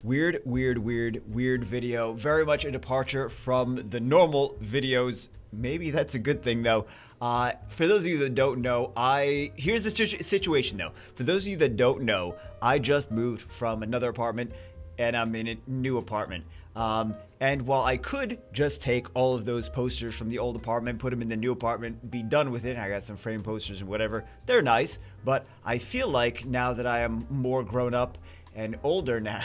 Weird video. Very much a departure from the normal videos. Maybe that's a good thing, though. For those of you that don't know, here's the situation, though. For those of you that don't know, I just moved from another apartment, and I'm in a new apartment. And while I could just take all of those posters from the old apartment, put them in the new apartment, be done with it, I got some frame posters and whatever, they're nice, but I feel like now that I am more grown up and older now,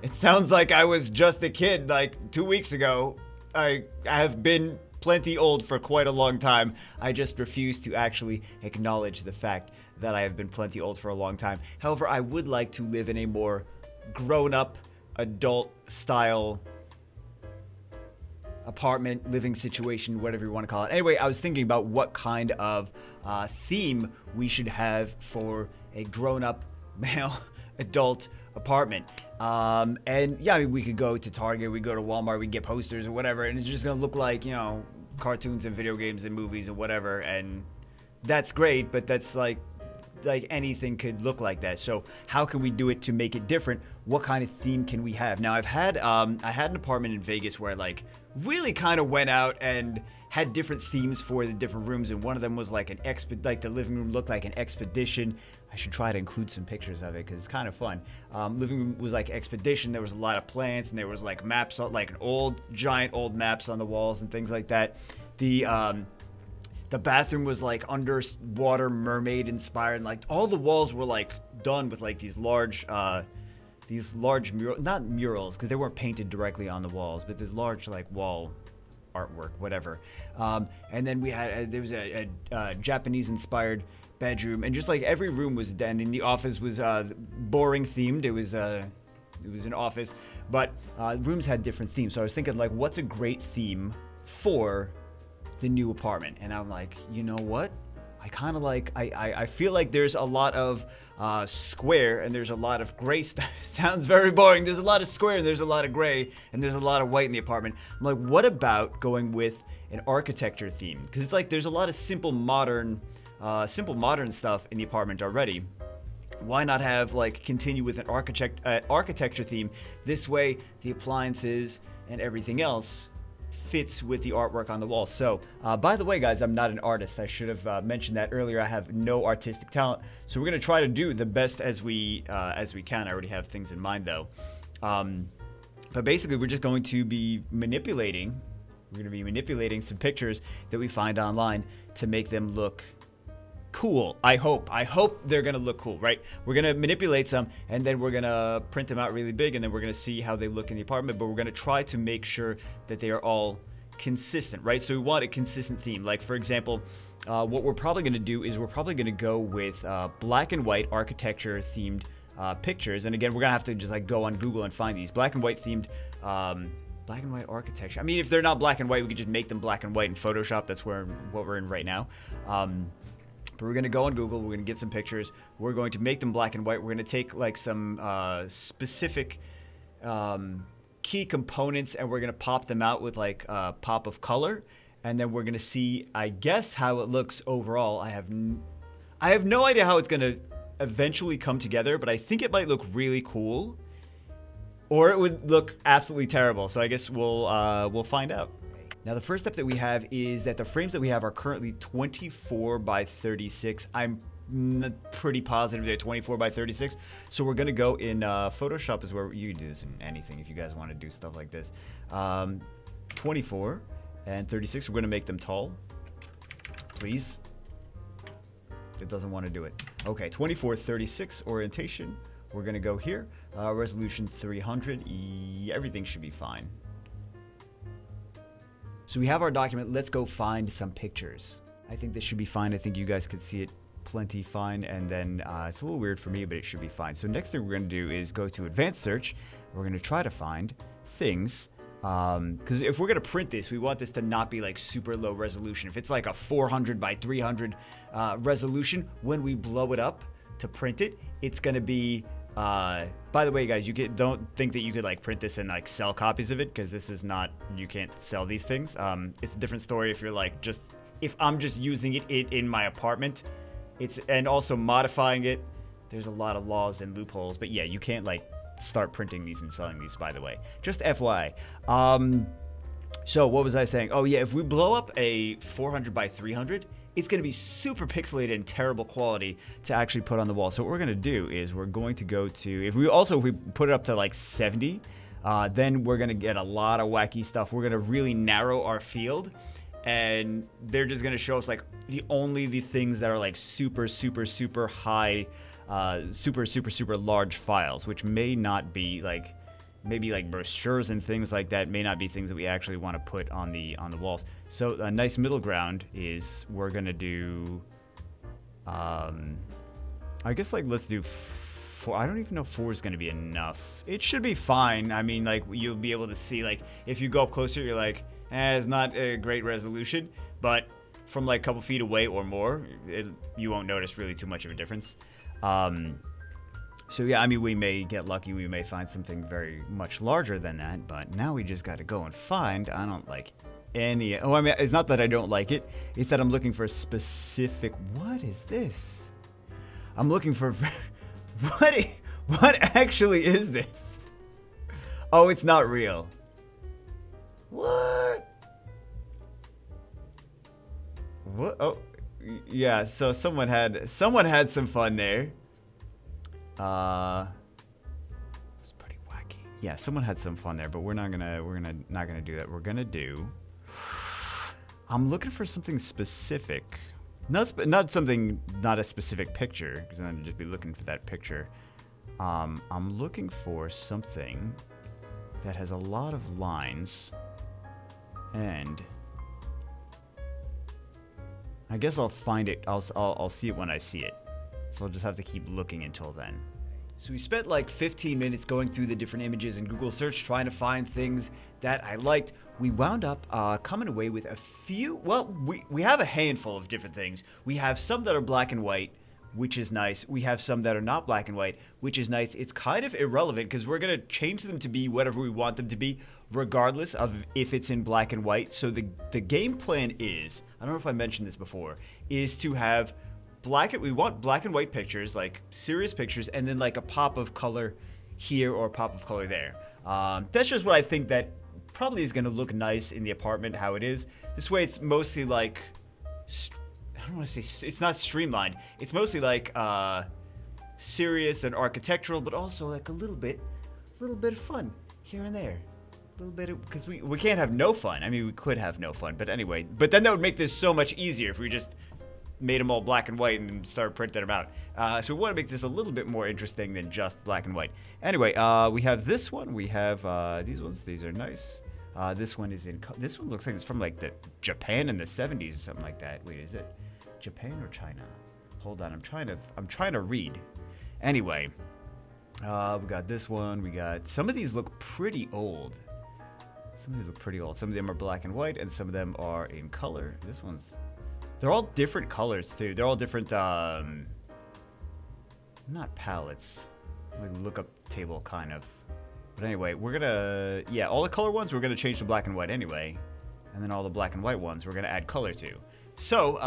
it sounds like I was just a kid like 2 weeks ago. I have been plenty old for quite a long time. I just refuse to actually acknowledge the fact that I have been plenty old for a long time. However, I would like to live in a more grown-up, adult-style apartment, living situation, whatever you want to call it. Anyway, I was thinking about what kind of theme we should have for a grown-up, male, adult apartment. And yeah, I mean, we could go to Target, we go to Walmart, we can get posters or whatever, and it's just gonna look like, you know, cartoons and video games and movies and whatever, and that's great, but that's like anything could look like that. So how can we do it to make it different? What kind of theme can we have? Now I had an apartment in Vegas where I like really kind of went out and had different themes for the different rooms, and one of them was like like the living room looked like an expedition. I should try to include some pictures of it because it's kind of fun. Living room was like expedition. There was a lot of plants, and there was like maps, like giant old maps on the walls and things like that. The bathroom was like underwater mermaid inspired. Like all the walls were like done with like these large not murals because they weren't painted directly on the walls, but this large like wall artwork, whatever. And then we had there was a Japanese inspired bedroom, and just like every room was done. And the office was boring themed. It was an office, but rooms had different themes. So I was thinking like, what's a great theme for the new apartment? And I'm like, you know what? I kind of like, I feel like there's a lot of square and there's a lot of gray stuff. Sounds very boring. There's a lot of square and there's a lot of gray and there's a lot of white in the apartment. I'm like, what about going with an architecture theme? Because it's like there's a lot of simple modern stuff in the apartment already. Why not have like continue with an architecture theme? This way the appliances and everything else fits with the artwork on the wall. So by the way, guys, I'm not an artist. I should have mentioned that earlier. I have no artistic talent, so we're gonna try to do the best as we can. I already have things in mind though, but basically we're just going to be manipulating some pictures that we find online to make them look cool. I hope they're gonna look cool, right? We're gonna manipulate some, and then we're gonna print them out really big, and then we're gonna see how they look in the apartment. But we're gonna try to make sure that they are all consistent, right? So we want a consistent theme. Like for example, what we're probably gonna do is we're probably gonna go with black and white architecture themed pictures. And again, we're gonna have to just like go on Google and find these black and white themed. Black and white architecture. I mean, if they're not black and white, we could just make them black and white in Photoshop. That's what we're in right now. But we're going to go on Google, we're going to get some pictures, we're going to make them black and white, we're going to take like some specific key components and we're going to pop them out with like a pop of color, and then we're going to see, I guess, how it looks overall. I have no idea how it's going to eventually come together, but I think it might look really cool, or it would look absolutely terrible, so I guess we'll find out. Now, the first step that we have is that the frames that we have are currently 24 by 36. I'm pretty positive they're 24 by 36. So we're going to go in Photoshop is where you can do this in anything if you guys want to do stuff like this. 24 and 36, we're going to make them tall. Please. It doesn't want to do it. Okay, 24, 36 orientation. We're going to go here. Resolution 300. Everything should be fine. So we have our document. Let's go find some pictures. I think this should be fine. I think you guys could see it plenty fine. And then it's a little weird for me, but it should be fine. So next thing we're going to do is go to advanced search. We're going to try to find things. Because if we're going to print this, we want this to not be like super low resolution. If it's like a 400 by 300 resolution, when we blow it up to print it, it's going to be... by the way, guys, don't think that you could like print this and like sell copies of it, because this is not, you can't sell these things. It's a different story if you're like if I'm just using it in my apartment, and also modifying it. There's a lot of laws and loopholes, but yeah, you can't like start printing these and selling these, by the way. Just FYI. So what was I saying? Oh yeah, if we blow up a 400 by 300, it's going to be super pixelated and terrible quality to actually put on the wall. So what we're going to do is we're going to go to, if we put it up to like 70, then we're going to get a lot of wacky stuff. We're going to really narrow our field, and they're just going to show us like the things that are like super high, super large files, which may not be like, maybe like brochures and things like that may not be things that we actually want to put on the walls. So a nice middle ground is we're gonna do, I guess like let's do 4. I don't even know if 4 is gonna be enough. It should be fine. I mean, like you'll be able to see, like if you go up closer, you're like, it's not a great resolution, but from like a couple feet away or more, you won't notice really too much of a difference. So yeah, I mean, we may get lucky. We may find something very much larger than that, but now we just got to go and find. I don't like any. Oh, I mean, it's not that I don't like it. It's that I'm looking for a specific. What is this? I'm looking for. What actually is this? Oh, it's not real. What? What? Oh, yeah. So someone had some fun there. It's pretty wacky. Yeah, someone had some fun there, but we're not gonna do that. We're gonna do. I'm looking for something specific, not a specific picture, because then I'd just be looking for that picture. I'm looking for something that has a lot of lines, and I guess I'll find it. I'll see it when I see it. So I'll just have to keep looking until then. So we spent like 15 minutes going through the different images in Google search trying to find things that I liked. We wound up coming away with a few, well, we have a handful of different things. We have some that are black and white, which is nice. We have some that are not black and white, which is nice. It's kind of irrelevant because we're going to change them to be whatever we want them to be, regardless of if it's in black and white. So the game plan is, I don't know if I mentioned this before, is to have we want black and white pictures, like serious pictures, and then like a pop of color here or a pop of color there. That's just what I think that probably is going to look nice in the apartment, how it is. This way it's mostly like, I don't want to say, it's not streamlined. It's mostly like serious and architectural, but also like a little bit of fun here and there. A little bit, because we can't have no fun. I mean, we could have no fun, but anyway. But then that would make this so much easier if we just made them all black and white and started printing them out. So we want to make this a little bit more interesting than just black and white. Anyway, we have this one. We have these ones. These are nice. This one is this one looks like it's from like the Japan in the 70s or something like that. Wait, is it Japan or China? Hold on, I'm trying to read. Anyway, we got this one. We got, some of these look pretty old. Some of them are black and white, and some of them are in color. This one's, they're all different colors too. They're all different, not palettes, like lookup table kind of. But anyway, we're gonna, yeah, all the color ones we're gonna change to black and white anyway, and then all the black and white ones we're gonna add color to. So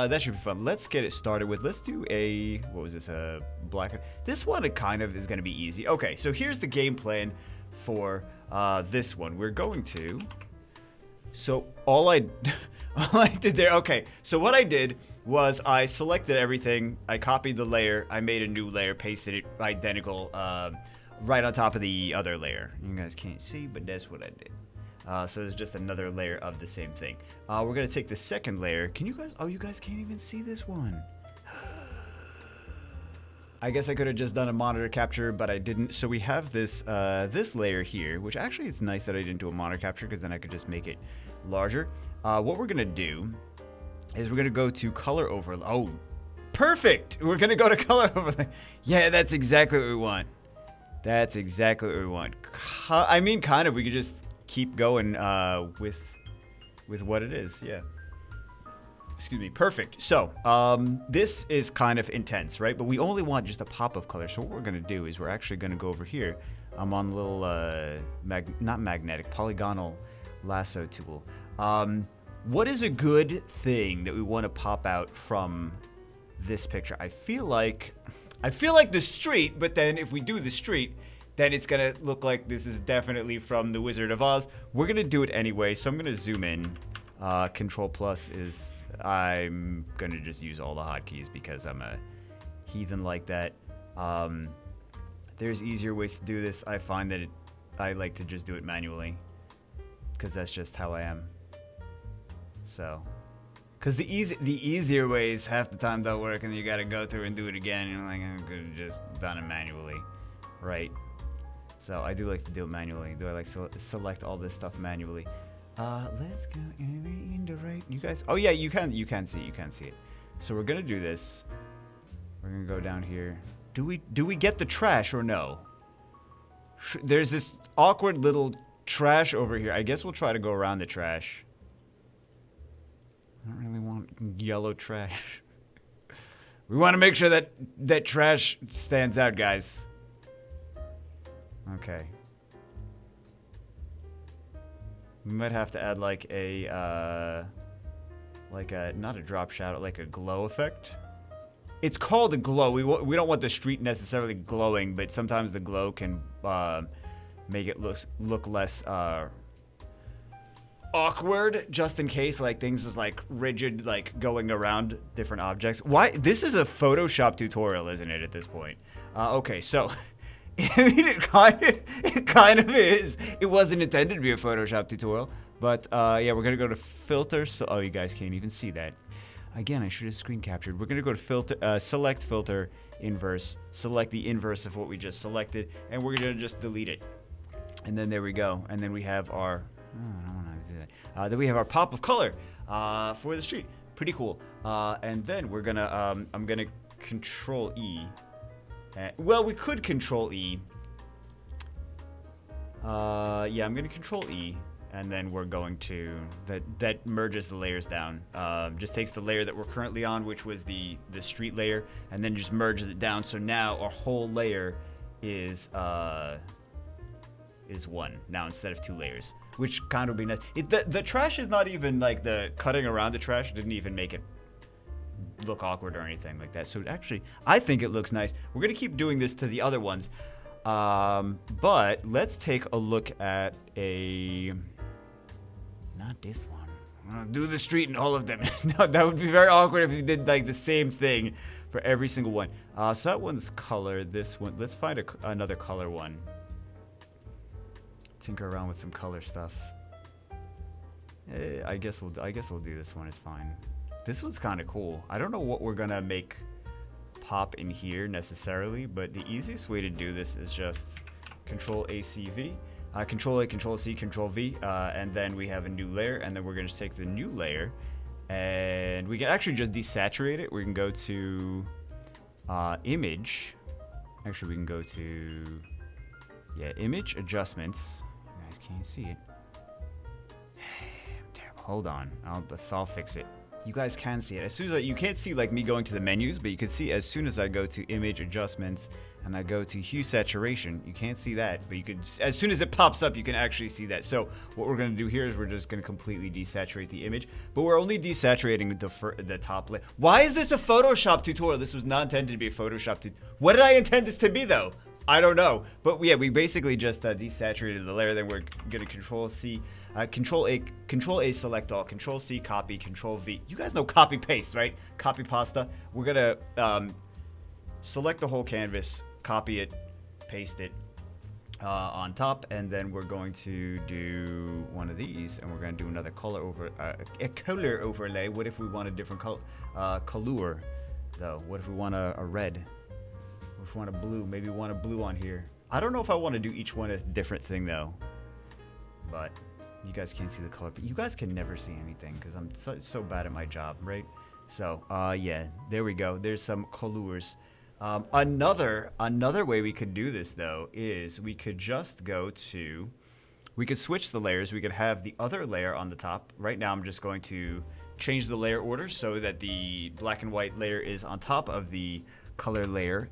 that should be fun. Let's get it started with, let's do a, what was this, a black, this one it kind of is gonna be easy. Okay, so here's the game plan for this one. We're going to, so all I did there, okay, so what I did was I selected everything, I copied the layer, I made a new layer, pasted it identical right on top of the other layer. You guys can't see, but that's what I did. So there's just another layer of the same thing. We're gonna take the second layer. Can you guys, oh, you guys can't even see this one. I guess I could have just done a monitor capture, but I didn't. So we have this this layer here, which actually it's nice that I didn't do a monitor capture because then I could just make it larger. What we're gonna do is we're gonna go to color overlay. Oh, perfect! We're gonna go to color overlay. Yeah, that's exactly what we want. That's exactly what we want. I mean, kind of. We could just keep going with what it is. Yeah. Excuse me. Perfect. So this is kind of intense, right? But we only want just a pop of color. So what we're gonna do is we're actually gonna go over here. I'm on a little not magnetic, polygonal lasso tool. What is a good thing that we want to pop out from this picture? I feel like the street, but then if we do the street, then it's gonna look like this is definitely from The Wizard of Oz. We're gonna do it anyway, so I'm gonna zoom in. Control plus is, I'm gonna just use all the hotkeys because I'm a heathen like that. There's easier ways to do this. I find that I like to just do it manually because that's just how I am. So, because the easier ways half the time don't work, and you gotta go through and do it again. You're like, I could have just done it manually, right? So I do like to do it manually. Do I like to select all this stuff manually? Let's go in the right. You guys. Oh yeah, you can see it. So we're gonna do this. We're gonna go down here. Do we get the trash or no? There's this awkward little trash over here. I guess we'll try to go around the trash. I don't really want yellow trash. We want to make sure that trash stands out, guys. Okay. We might have to add like a not a drop shadow, like a glow effect. It's called a glow. We don't want the street necessarily glowing, but sometimes the glow can make it look less awkward, just in case like things is like rigid, like going around different objects. Why? This is a Photoshop tutorial, isn't it? At this point. Okay, so. I mean, it kind of is. It wasn't intended to be a Photoshop tutorial, but yeah, we're gonna go to filter. So, oh, you guys can't even see that. Again, I should have screen captured. We're gonna go to filter, select filter inverse, select the inverse of what we just selected, and we're gonna just delete it. And then there we go. And then we have our. Oh, I don't want to do that. Then we have our pop of color for the street. Pretty cool. And then we're gonna. I'm gonna Control E. Well, we could Control E. Yeah, I'm gonna Control E, and then we're going to that merges the layers down. Just takes the layer that we're currently on, which was the street layer, and then just merges it down. So now our whole layer is one now instead of 2 layers, which kind of would be nice. The trash is not even like the cutting around the trash didn't even make it look awkward or anything like that. So actually, I think it looks nice. We're gonna keep doing this to the other ones, but let's take a look at not this one. I'm gonna do the street and all of them. No, that would be very awkward if you did like the same thing for every single one. So that one's color. This one, let's find another color one. Tinker around with some color stuff. I guess we'll do this one. It's fine. This one's kind of cool. I don't know what we're gonna make pop in here necessarily, but the easiest way to do this is just Control A, C, V, Control A, Control C, Control V, and then we have a new layer, and then we're gonna just take the new layer, and we can actually just desaturate it. We can go to image. Actually, we can go to image adjustments. You guys can't see it. I'm terrible. Hold on, I'll fix it. You guys can see it. As soon as you can't see like me going to the menus, but you can see as soon as I go to image adjustments and I go to hue saturation, you can't see that, but you could, as soon as it pops up, you can actually see that. So what we're going to do here is we're just going to completely desaturate the image, but we're only desaturating the top layer. Why is this a Photoshop tutorial? This was not intended to be a Photoshop tutorial. What did I intend this to be though? I don't know. But yeah, we basically just desaturated the layer. Then we're going to Control C. Control A, select all. Control C, copy. Control V. You guys know copy paste, right? Copy pasta. We're gonna select the whole canvas, copy it, paste it on top, and then we're going to do one of these, and we're gonna do another color a color overlay. What if we want a different color? Color, though. What if we want a red? What if we want a blue? Maybe we want a blue on here. I don't know if I want to do each one a different thing though, but. You guys can't see the color, but you guys can never see anything because I'm so bad at my job, right? So, yeah, there we go. There's some colors. Another way we could do this, though, is we could just we could switch the layers. We could have the other layer on the top. Right now, I'm just going to change the layer order so that the black and white layer is on top of the color layer.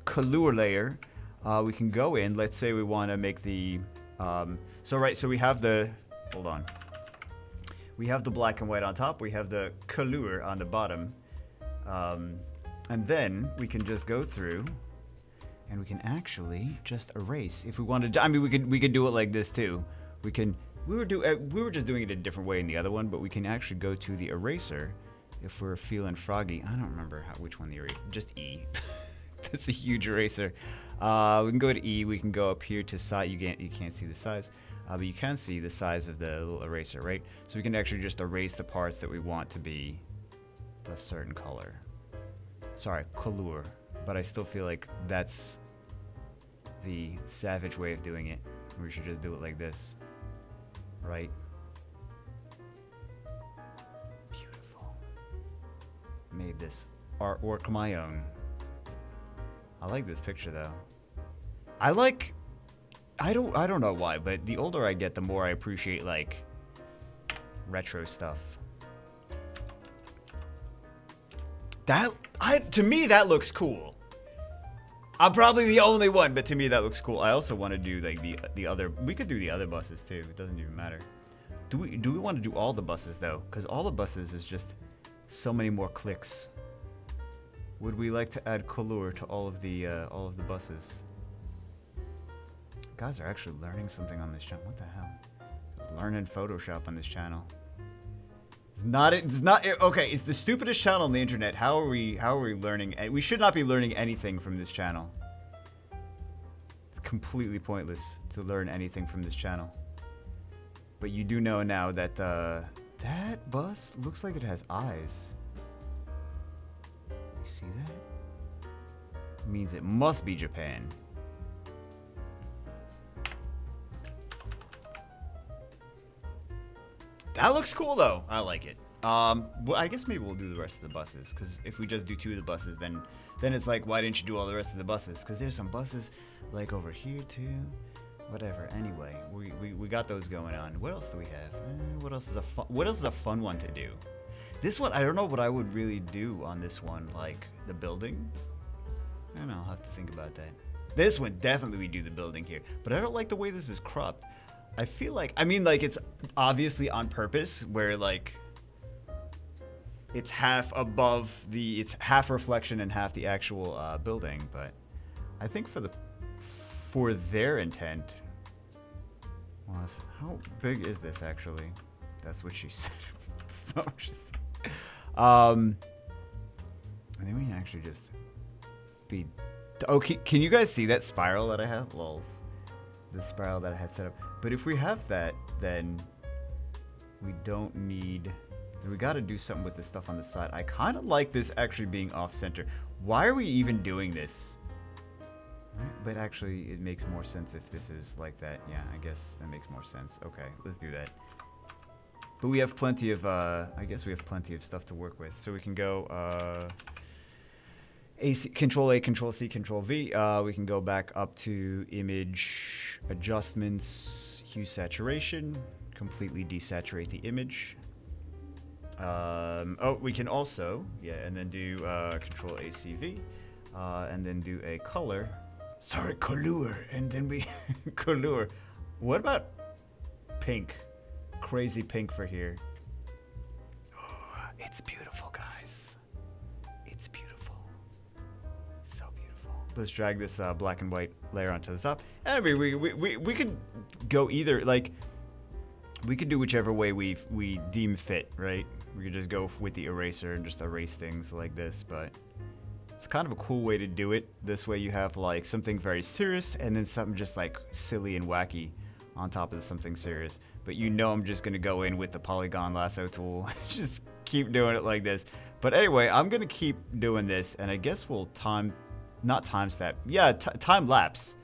We can go in. Let's say we want to make the... So we have the... Hold on. We have the black and white on top. We have the color on the bottom. And then we can just go through And we can actually just erase if we wanted to. I mean, we could do it like this too. We were just doing it a different way in the other one, but we can actually go to the eraser if we're feeling froggy. I don't remember which one the eraser. Just E. That's a huge eraser. We can go to E. We can go up here to size. You can't see the size, but you can see the size of the little eraser, right? So we can actually just erase the parts that we want to be a certain color. Sorry, color. But I still feel like that's the savage way of doing it. We should just do it like this, right? Beautiful. Made this artwork my own. I like this picture though. I don't know why, but the older I get, the more I appreciate like retro stuff. To me that looks cool. I'm probably the only one, but to me that looks cool. I also want to do like the other. We could do the other buses too. It doesn't even matter. Do we want to do all the buses though? Because all the buses is just so many more clicks. Would we like to add color to all of the buses? Guys are actually learning something on this channel. What the hell? Just learning Photoshop on this channel. It's not. Okay, it's the stupidest channel on the internet. How are we learning? We should not be learning anything from this channel. It's completely pointless to learn anything from this channel. But you do know now that that bus looks like it has eyes. You see that? It means it must be Japan. That looks cool though. I like it. Well, I guess maybe we'll do the rest of the buses, because if we just do 2 of the buses, then it's like, why didn't you do all the rest of the buses? Because there's some buses like over here too. Whatever. Anyway, we got those going on. What else do we have? What else is a fun one to do? This one, I don't know what I would really do on this one, like the building. I don't know. I'll have to think about that. This one definitely we do the building here, but I don't like the way this is cropped. I feel like, I mean, like, it's obviously on purpose, where, like, it's half above it's half reflection and half the actual building, but I think for their intent was, how big is this, actually? That's what she said. So just, and then we can actually just be, okay, can you guys see that spiral that I have? Lols. The spiral that I had set up. But if we have that, then we don't need, we got to do something with this stuff on the side. I kind of like this actually being off center. Why are we even doing this? But actually it makes more sense if this is like that. Yeah, I guess that makes more sense. Okay, let's do that. But we have plenty of, I guess we have plenty of stuff to work with. So we can go, Control A, Control C, Control V. We can go back up to image adjustments, hue saturation, completely desaturate the image. Oh, we can also, and then do Control ACV, and then do a color. Sorry, color, and then we color. What about pink? Crazy pink for here. Oh, it's beautiful, guys. It's beautiful. So beautiful. Let's drag this black and white layer onto the top. And we could go either, like, we could do whichever way we deem fit, right? We could just go with the eraser and just erase things like this, but it's kind of a cool way to do it. This way you have like something very serious and then something just like silly and wacky on top of something serious. But you know I'm just gonna go in with the polygon lasso tool. Just keep doing it like this. But anyway, I'm gonna keep doing this, and I guess we'll time lapse. Yeah, time lapse.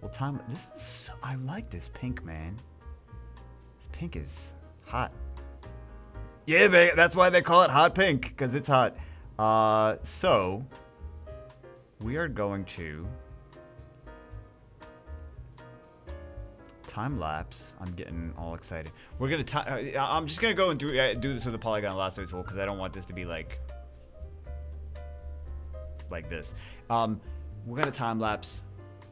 Well, this is so, I like this pink, man. This pink is hot. Yeah, man, that's why they call it hot pink, because it's hot. So we are going to time lapse. I'm getting all excited. We're gonna I'm just gonna go and do this with the polygon lasso tool, because I don't want this to be like this. We're gonna time lapse,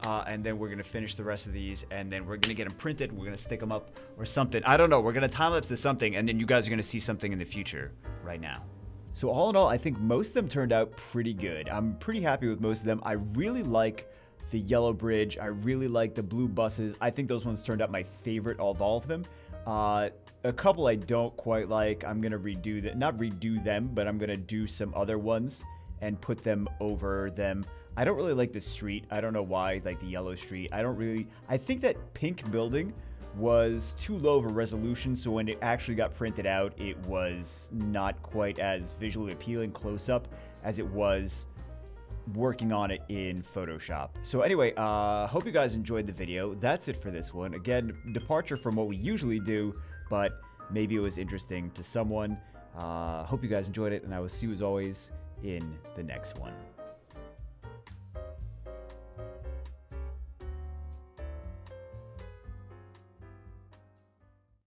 and then we're gonna finish the rest of these, and then we're gonna get them printed. We're gonna stick them up or something. I don't know. We're gonna time lapse to something, and then you guys are gonna see something in the future right now. So all in all, I think most of them turned out pretty good. I'm pretty happy with most of them. I really like the yellow bridge. I really like the blue buses. I think those ones turned out my favorite of all of them. A couple I don't quite like. I'm gonna redo that, not redo them, but I'm gonna do some other ones and put them over them. I don't really like the street. I don't know why, like the yellow street. I think that pink building was too low of a resolution, so when it actually got printed out, it was not quite as visually appealing close up as it was working on it in Photoshop. So anyway, hope you guys enjoyed the video. That's it for this one. Again, departure from what we usually do, but maybe it was interesting to someone. Hope you guys enjoyed it, and I will see you as always in the next one.